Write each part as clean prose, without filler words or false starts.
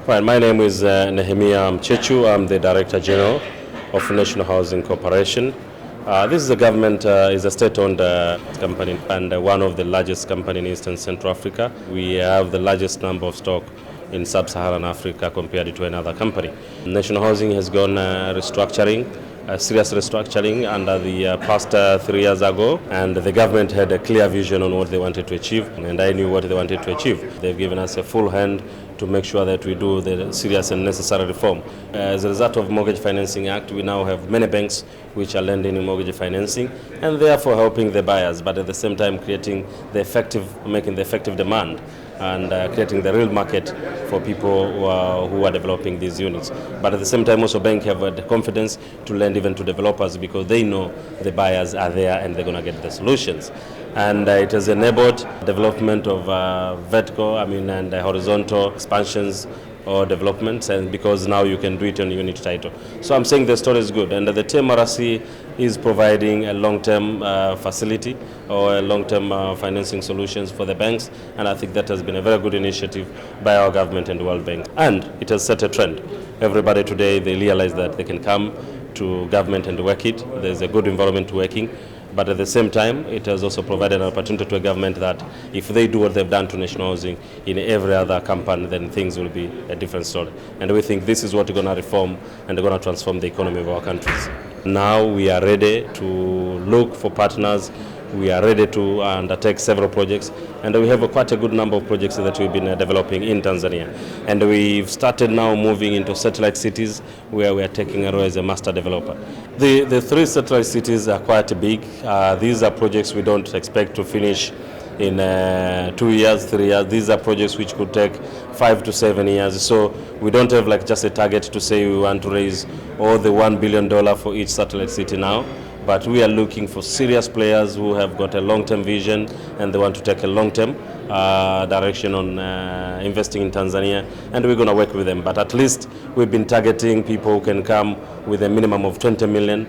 Fine, my name is Nehemia Mchechu. I'm the Director General of National Housing Corporation. This is a government, is a state-owned company and one of the largest company in Eastern Central Africa. We have the largest number of stock in Sub-Saharan Africa compared to another company. National Housing has gone restructuring, serious restructuring under the past 3 years ago, and the government had a clear vision on what they wanted to achieve, and I knew what they wanted to achieve. They've given us a full hand to make sure that we do the serious and necessary reform. As a result of Mortgage Financing Act, we now have many banks which are lending in mortgage financing and therefore helping the buyers, but at the same time making the effective demand and creating the real market for people who are developing these units. But at the same time also banks have the confidence to lend even to developers because they know the buyers are there and they're going to get the solutions. And it has enabled development of vertical, and horizontal expansions or developments, and because now you can do it on unit title. So I'm saying the story is good, and the TMRC is providing a long-term facility or a long-term financing solutions for the banks, and I think that has been a very good initiative by our government and the World Bank. And it has set a trend. Everybody today, they realize that they can come to government and work it. There's a good environment working. But at the same time, it has also provided an opportunity to a government that if they do what they've done to national housing in every other company, then things will be a different story. And we think this is what we're going to reform and going to transform the economy of our countries. Now we are ready to look for partners. We are ready to undertake several projects, and we have quite a good number of projects that we've been developing in Tanzania. And we've started now moving into satellite cities where we are taking a role as a master developer. The 3 satellite cities are quite big. These are projects we don't expect to finish in 2 years, 3 years. These are projects which could take 5 to 7 years. So we don't have like just a target to say we want to raise all the $1 billion for each satellite city now. But we are looking for serious players who have got a long-term vision and they want to take a long-term direction on investing in Tanzania, and we're going to work with them. But at least we've been targeting people who can come with a minimum of 20 million,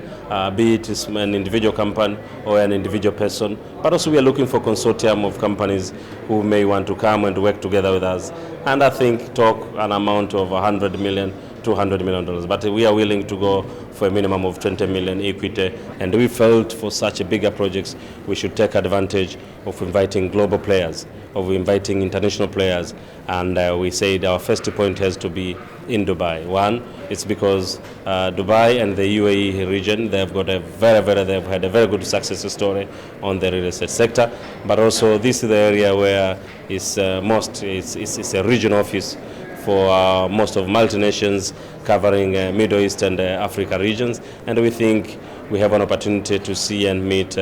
be it an individual company or an individual person. But also we are looking for consortium of companies who may want to come and work together with us. And I think talk an amount of 100 million, $200 million, but we are willing to go for a minimum of 20 million equity, and we felt for such a bigger projects we should take advantage of inviting global players, of inviting international players, and we said our first point has to be in Dubai. One, it's because Dubai and the UAE region, they've had a very good success story on the real estate sector, but also this is the area where it's a regional office for most of multinations covering Middle East and Africa regions, and we think we have an opportunity to see and meet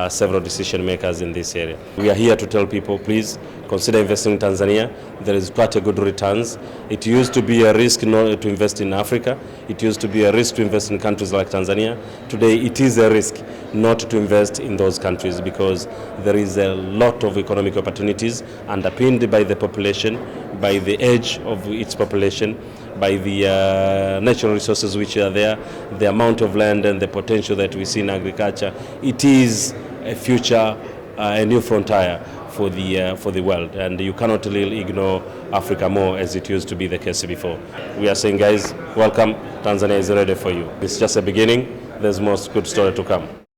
several decision makers in this area. We are here to tell people, please consider investing in Tanzania. There is quite a good returns. It used to be a risk not to invest in Africa. It used to be a risk to invest in countries like Tanzania. Today it is a risk not to invest in those countries because there is a lot of economic opportunities underpinned by the population, by the age of its population, by the natural resources which are there, the amount of land and the potential that we see in agriculture. It is a future, a new frontier for the world, and you cannot really ignore Africa more as it used to be the case before. We are saying, guys, welcome. Tanzania is ready for you. It's just a beginning. There's more good story to come.